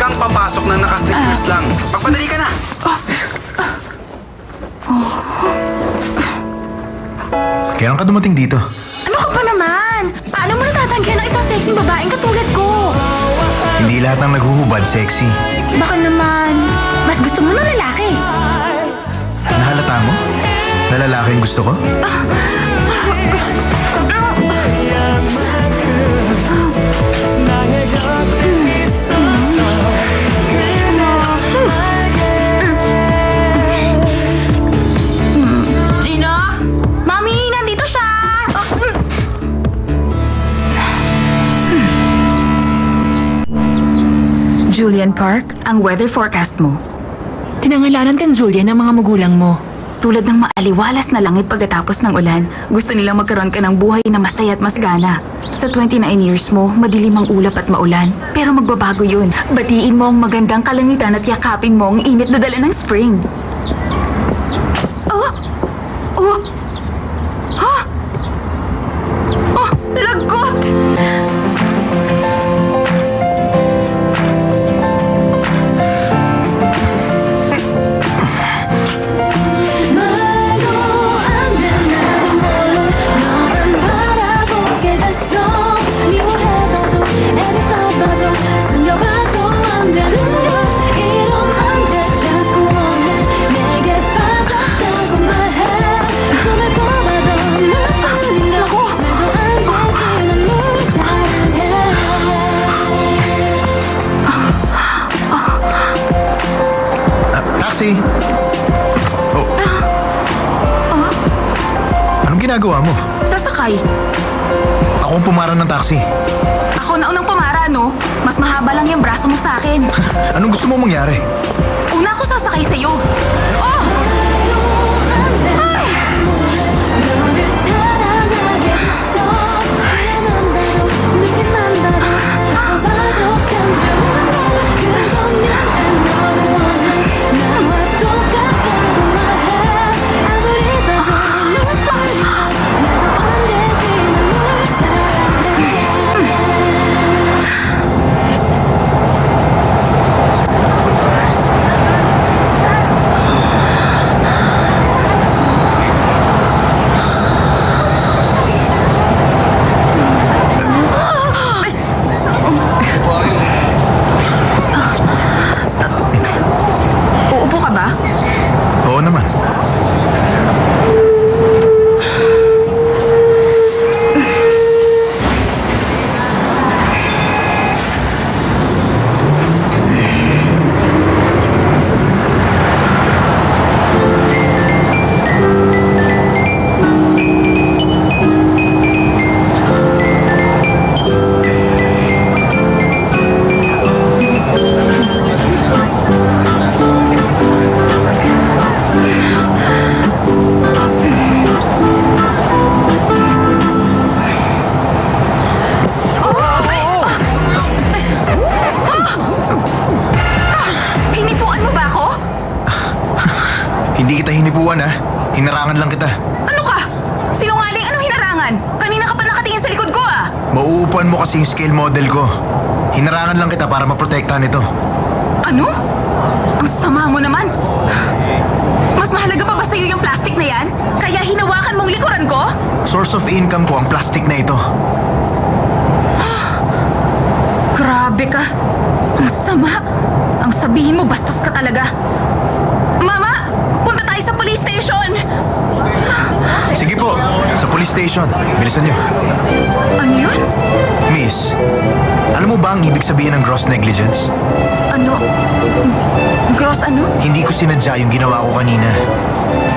kang papasok na naka-slippers lang. Magpadali ka na! Kailan ka dumating dito? Ano ka pa naman? Paano mo natatanggihan ng isang sexy babaeng katulad ko? Hindi lahat ng naghuhubad sexy. Baka naman, mas gusto mo ng lalaki. Nahalata mo? Na lalaki ang gusto ko? Gina? Mami, nandito siya! Julian Park, ang weather forecast mo. Pinangalanan kang Julian ng mga magulang mo. Tulad ng maaliwalas na langit pagkatapos ng ulan, gusto nilang magkaroon ka ng buhay na masaya at masgana. Sa 29 years mo, madilim ang ulap at maulan. Pero magbabago yun. Batiin mo ang magandang kalangitan at yakapin mo ang init na dala ng spring. Oh! Oh! Ha? Oh! Lagot! Taxi! Oh. Anong ginagawa mo? Sasakay. Ako ang pumarang ng taxi. Ako na unang pumara, no? Mas mahaba lang yung braso mo sa akin. Anong gusto mo mangyari? Una ako sasakay sa'yo. Oh! Uupo ka ba? Oo naman. Hinipuan mo ba ako? Hindi kita hinipuan ha. Hinarangan lang kita. Ano ka? Sinungaling, anong hinarangan? Kanina ka pa nakatingin sa likod ko, ah! Mauupuan mo kasi yung scale model ko. Hinarangan lang kita para maprotektahan ito. Ano? Ang sama mo naman. Mas mahalaga pa ba sa'yo yung plastic na yan? Kaya hinawakan mong likuran ko? Source of income ko ang plastic na ito. Grabe ka. Ang sama. Ang sabihin mo, bastos ka talaga. Mama! Punta tayo sa police station! Sige po, sa police station. Bilisan niyo. Ano yun? Miss, alam mo ba ang ibig sabihin ng gross negligence? Ano? Gross ano? Hindi ko sinadya yung ginawa ko kanina.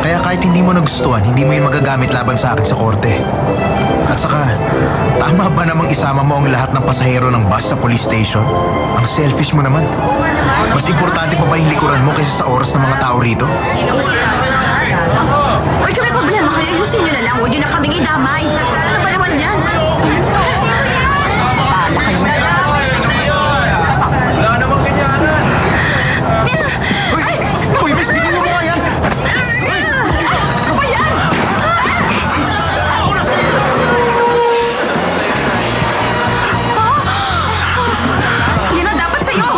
Kaya kahit hindi mo nagustuhan, hindi mo yung magagamit laban sa akin sa korte. At saka, tama ba namang isama mo ang lahat ng pasahero ng bus sa police station? Ang selfish mo naman. Mas importante pa ba yung likuran mo kaysa sa oras ng mga tao rito? Uy, kung may problema kayo, ayusin nyo na lang. Huwag nyo na kaming idamay. Ano ba naman yan? Pala kayo. Wala namang ganyanan! Uy, miss, bigyan mo mga yan! Ano ba yan? Yan ang dapat sa'yo!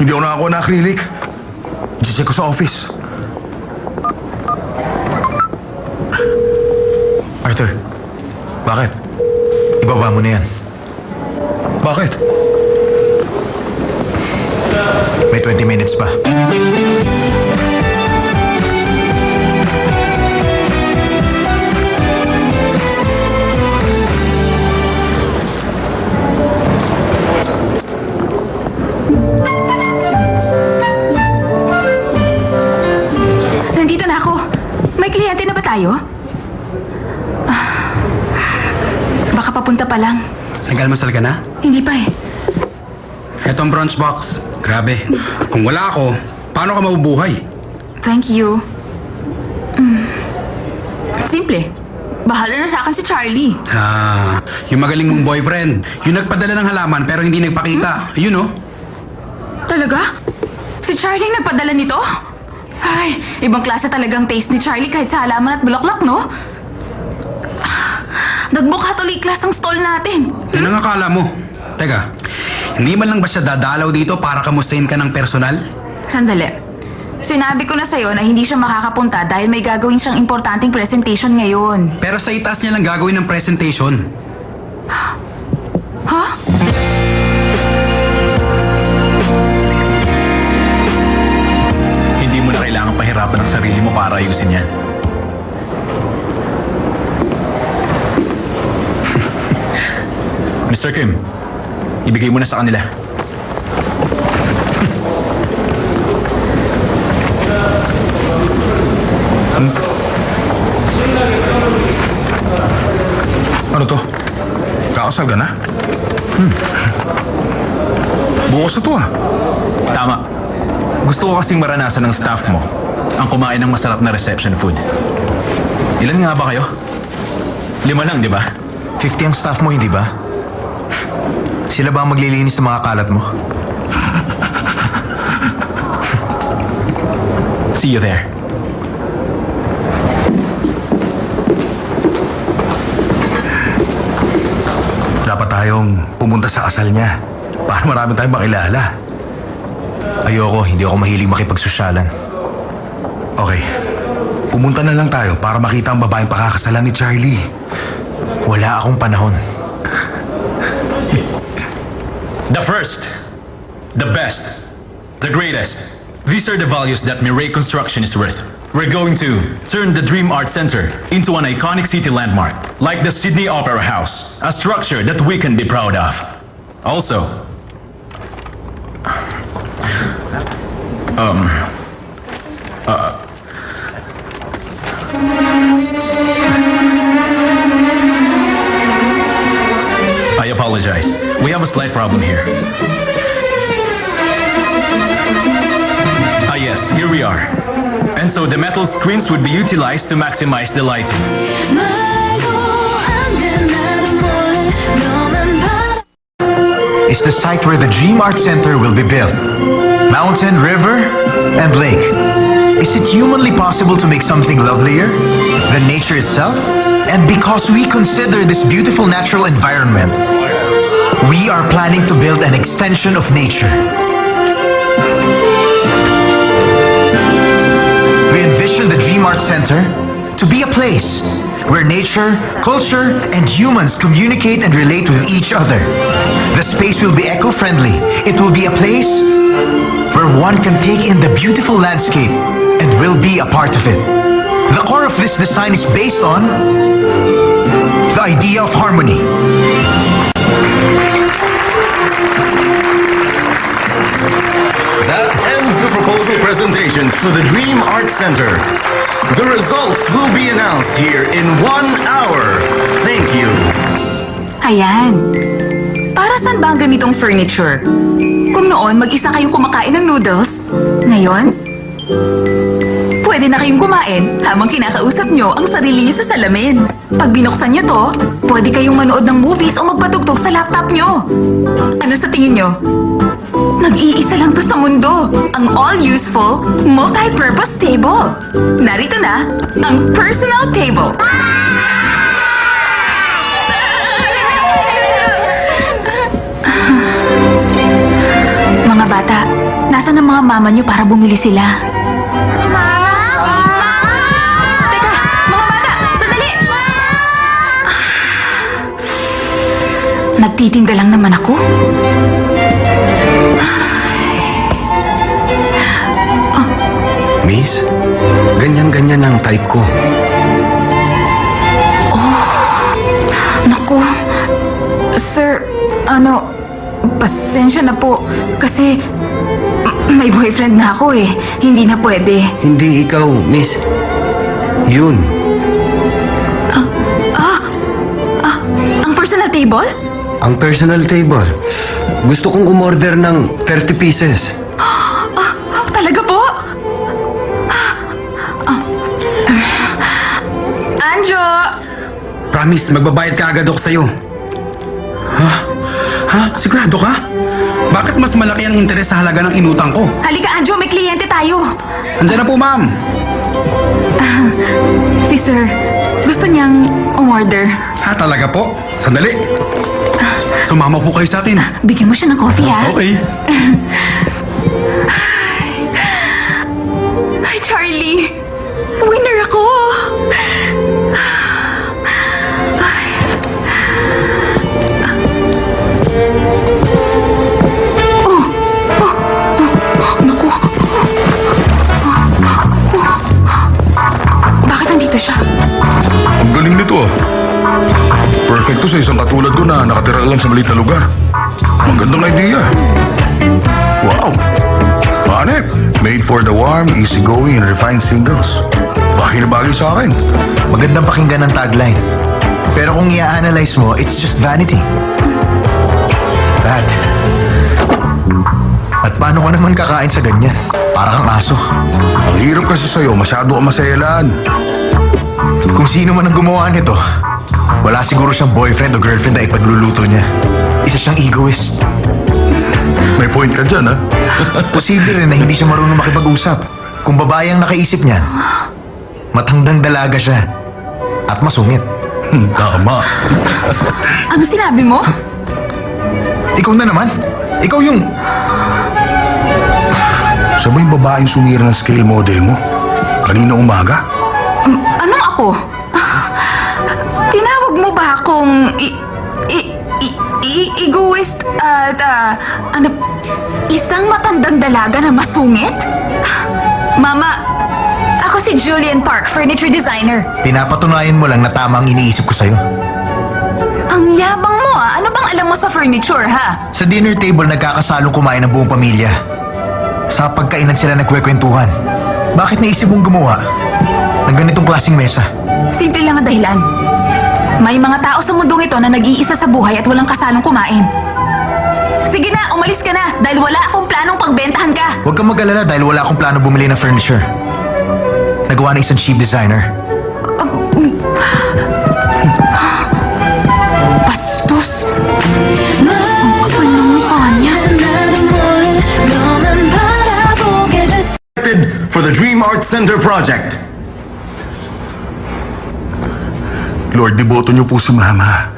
Hindi ako nakakuha na acrylic. Check ko sa office. Arthur, bakit? Ibaba mo na yan. Bakit? May 20 minutes pa. Nandito na ako. May kliyente na ba tayo? Baka papunta pa lang. Nag-almasal ka na? Hindi pa eh. Eto ang brunch box. Grabe. Kung wala ako, paano ka mabubuhay? Thank you. Simple. Bahala na sa akin si Charlie. Yung magaling mong boyfriend. Yung nagpadala ng halaman pero hindi nagpakita. Yun oh. Talaga? Si Charlie nagpadala nito? Ay, ibang klase talagang taste ni Charlie kahit sa halaman at bulaklak, no? Nagmukha tuloy class ang stall natin. Yan ang akala mo. Teka, hindi man lang ba siya dadalaw dito para kamustahin ka ng personal? Sandali. Sinabi ko na sa'yo na hindi siya makakapunta dahil may gagawin siyang importanteng presentation ngayon. Pero sa itaas niya lang gagawin ng presentation. Ha? Hindi mo na kailangan pahirapan ang sarili mo para ayusin yan. Mr. Kim, ibigay mo na sa kanila. Ano to? Kakasal ka na? Bukas na to ah. Tama. Gusto ko kasing maranasan ng staff mo ang kumain ng masarap na reception food. Ilan nga ba kayo? 5 lang, di ba? 50 ang staff mo, hindi ba? Sila ba ang maglilinis sa mga kalat mo? See you there. Dapat tayong pumunta sa kasal niya para marami tayong makilala. Ayoko, hindi ako mahilig makipagsosyalan. Okay, pumunta na lang tayo para makita ang babaeng pakakasalan ni Charlie. Wala akong panahon. The first, the best, the greatest. These are the values that Mirai Construction is worth. We're going to turn the Dream Art Center into an iconic city landmark, like the Sydney Opera House, a structure that we can be proud of. Also, I apologize. We have a slight problem here. Ah yes, here we are. And so the metal screens would be utilized to maximize the lighting. Is the site where the Dream Art Center will be built. Mountain, river, and lake. Is it humanly possible to make something lovelier than nature itself? And because we consider this beautiful natural environment, we are planning to build an extension of nature. We envision the Dream Art Center to be a place where nature, culture, and humans communicate and relate with each other. The space will be eco-friendly. It will be a place where one can take in the beautiful landscape and will be a part of it. The core of this design is based on the idea of harmony. That ends the proposal presentations for the Dream Art Center. The results will be announced here in 1 hour. Thank you. Ayan. Para saan ba ang ganitong furniture? Kung noon mag-isa kayong kumakain ng noodles, ngayon, pwede na kayong kumain habang kinakausap nyo ang sarili nyo sa salamin. Pag binuksan nyo to, pwede kayong manood ng movies o magpatugtog sa laptop nyo. Ano sa tingin nyo? Nag-iisa lang to sa mundo, ang all-useful, multi-purpose table. Narito na, ang personal table. Mga bata, nasa Nasaan ang mga mama niyo para bumili sila? Teka, mga bata, sandali! Nagtitinda lang naman ako. Miss, ganyan-ganyan ang type ko. Naku, sir, pasensya na po. Kasi may boyfriend na ako eh. Hindi na pwede. Hindi ikaw, miss. Yun. Ang personal table? Ang personal table. Gusto kong umorder ng 30 pieces. Talaga po? Anjo! Promise, magbabayad ka agad ako sa'yo. Ha? Ha? Sigurado ka? Bakit mas malaki ang interes sa halaga ng inutang ko? Halika, Anjo, may kliyente tayo. Andiyan na po, ma'am. Si sir, gusto niyang umorder. Ha, talaga po? Sandali. Sumama po kayo sa atin. Bigyan mo siya ng coffee, ha? Okay. Hi, Charlie! Winner ako! Naku! Bakit nandito siya? Ang galing nito ah. Perfecto sa isang katulad ko na nakatira lang sa maliit na lugar. Magandang idea. Wow! Hanep! Made for the warm, easygoing, and refined singles. Bagay na bagay sa akin. Magandang pakinggan ang tagline. Pero kung i-analyze mo, it's just vanity. Bad. At paano ka naman kakain sa ganyan? Para kang aso. Ang hirap kasi sa'yo, masyado kang masayalaan. Kung sino man ang gumawa nito, wala siguro siyang boyfriend o girlfriend na ipagluluto niya. Isa siyang egoist. May point ka dyan, ha? Posible rin na hindi siya marunong makipag-usap. Kung babae ang nakaisip niyan, matandang dalaga siya. At masungit. Tama. Ano sinabi mo? Ikaw na naman. Ikaw yung... Siya ba yung babaeng sumira ng scale model mo? Kanina umaga? Anong ako? Tinawag mo ba akong egoist at isang matandang dalaga na masungit? Mama, ako si Julian Park, furniture designer. Pinapatunayan mo lang na tama ang iniisip ko sa'yo. Ang yabang mo ah. Ano bang alam mo sa furniture ha? Sa dinner table, nagkakasalong kumain ang buong pamilya. Sa pagkainan sila nagkwekwentuhan. Bakit naisip mong gumawa ng ganitong klaseng mesa? Simple lang ang dahilan. May mga tao sa mundong ito na nag-iisa sa buhay at walang kasalong kumain. Sige na, umalis ka na dahil wala akong planong pagbentahan ka. Huwag kang mag-alala dahil wala akong plano bumili ng furniture. Nagawa ng isang cheap designer. Bastos. Ang kapal ng mukha niya. For the Dream Arts Center project. Lord, deboto niyo po si Mama.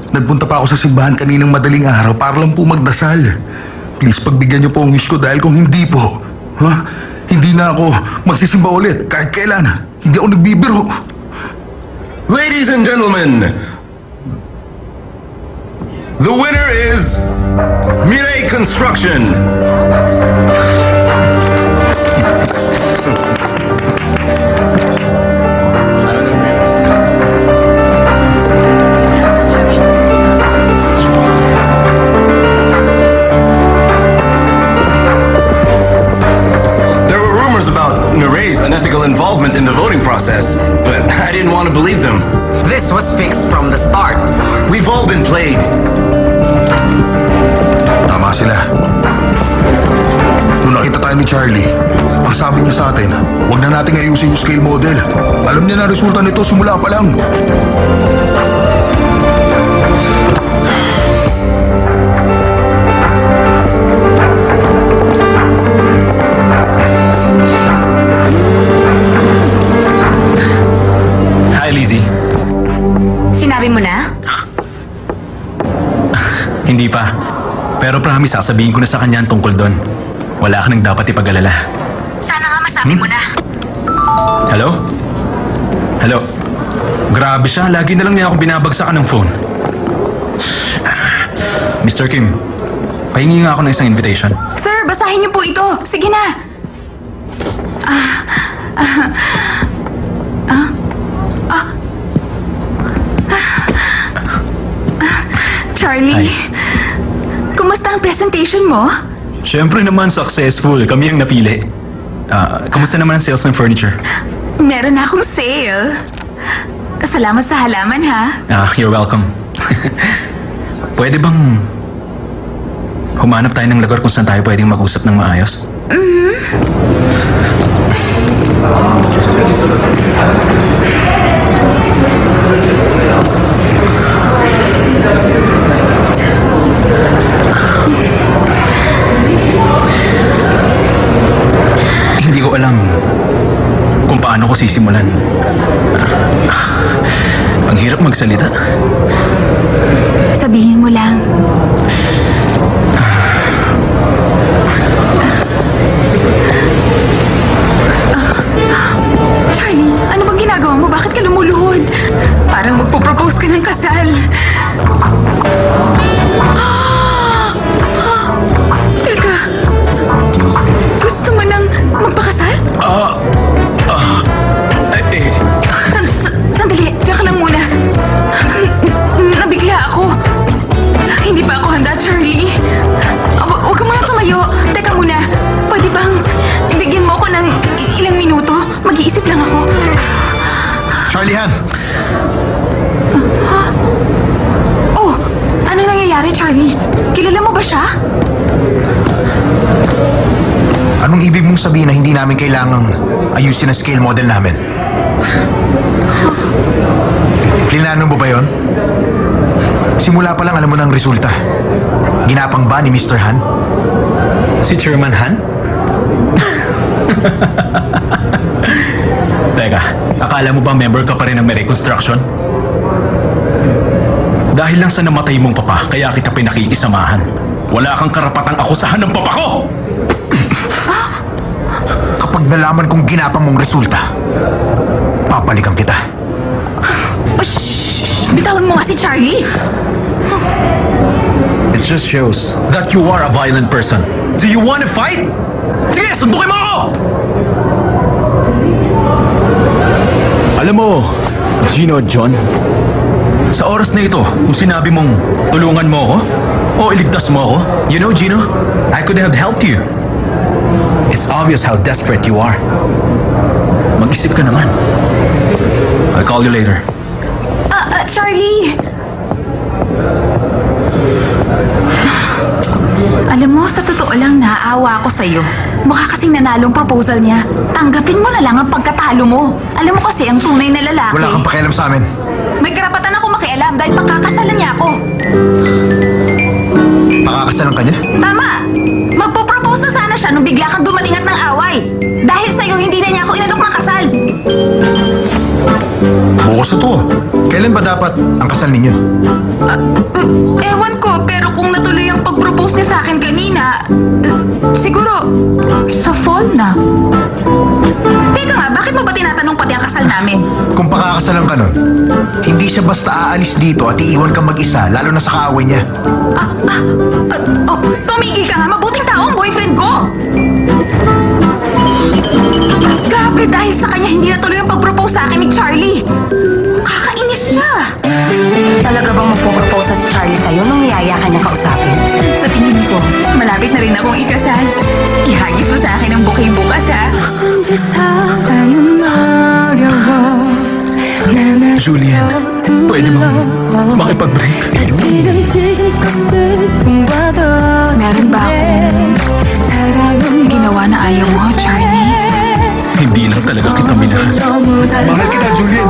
Nagpunta pa ako sa simbahan kaninang madaling araw para lang po magdasal. Please, pagbigyan niyo po ang wish ko dahil kung hindi po, hindi na ako magsisimba ulit kahit kailan. Hindi ako nagbibiro. Ladies and gentlemen, the winner is Mirai Construction. Unethical involvement in the voting process, but I didn't want to believe them. This was fixed from the start. We've all been played. Tama sila. Nung nakita tayo ni Charlie, ang sabi niya sa atin, huwag na nating ayusin yung scale model. Alam niya na resulta nito simula pa lang. Lizzie. Sinabi mo na? Hindi pa. Pero promise, sasabihin ko na sa kanya ang tungkol doon. Wala ka nang dapat ipag-alala. Sana nga masabi mo na. Hello? Hello? Grabe siya. Lagi na lang niya ako binabagsakan ng phone. Mr. Kim, pahingi nga ako ng isang invitation. Sir, basahin niyo po ito. Sige na. Charlie, kumusta ang presentation mo? Siyempre naman successful. Kami ang napili. Kamusta naman ang sales ng furniture? Meron na akong sale. Salamat sa halaman, ha? You're welcome. Pwede bang humanap tayo ng lugar kung saan tayo pwedeng mag-usap ng maayos? Hindi ko alam kung paano ko sisimulan. Ang hirap magsalita. Sabihin mo lang. Charlie, ano bang ginagawa mo? Bakit ka lumuluhod? Parang magpo-propose ka ng kasal. Teka, gusto mo nang magpakasal? Sandali, diyan ka lang muna. Nabigla ako. Hindi pa ako handa, Charlie. Huwag ka muna tumayo. Teka muna. Pwede bang ibigyan mo ako ng ilang minuto? Mag-iisip lang ako. Charlie Han, Oh, ano nangyayari, Charlie? Kilala mo ba siya? anong ibig mong sabihin na hindi namin kailangang ayusin ang scale model namin? Plinano mo ba yon? Simula pa lang alam mo ng resulta. Ginapang ba ni Mr. Han? Si Chairman Han? Teka, akala mo ba member ka pa rin ng Mere Construction? Dahil lang sa namatay mong papa, kaya kita pinakikisamahan. Wala kang karapatang akusahan ng papa ko! Kapag nalaman kong ginapang mong resulta, papalikan kita. Bitawan mo nga si Charlie. It just shows that you are a violent person. Do you want to fight? Sige, sundukin mo ako! Alam mo, Gino at John, sa oras na ito, kung sinabi mong tulungan mo ako o iligtas mo ako, you know, Gino, I could have helped you. It's obvious how desperate you are. Mag-isip ka naman. I'll call you later. Charlie! Alam mo, sa totoo lang naaawa ako sa'yo. Mukha kasing nanalong proposal niya. Tanggapin mo na lang ang pagkatalo mo. Alam mo kasi, ang tunay na lalaki... Wala kang pakialam sa amin. May karapatan ako makialam dahil pagkakasalan niya ako. Pakakasalan ka niya? Tama! Magpo-propose na sana siya nung bigla kang dumating at ng away. Dahil sa'yo, hindi na niya ako inalok ng kasal. Bukas na to. Kailan ba dapat ang kasal ninyo? Ewan ko, pero kung natuloy ang pag-propose niya sa akin kanina, siguro, sa fall na. Teka nga, bakit mo ba tinatanong pati ang kasal namin? Kung pakakasalan ka nun, hindi siya basta aalis dito at iiwan kang mag-isa, lalo na sa kaaway niya. Tumigil ka nga, mabuting tao ang boyfriend ko! Grabe, dahil sa kanya hindi natuloy ang pag-propose sa akin ni Charlie. Kakainis siya. Talaga bang magpo-propose na si Charlie sa'yo nung niyaya ka niya kausapin? Sa tingin ko, malapit na rin akong ikasal. Ihagis mo sa akin ang bouquet bukas, ha? Julian, pwede bang makipag-break? Meron ba akong ginawa na ayaw mo, Charlie? Hindi lang talaga kita minahal. Mahal kita, Julian.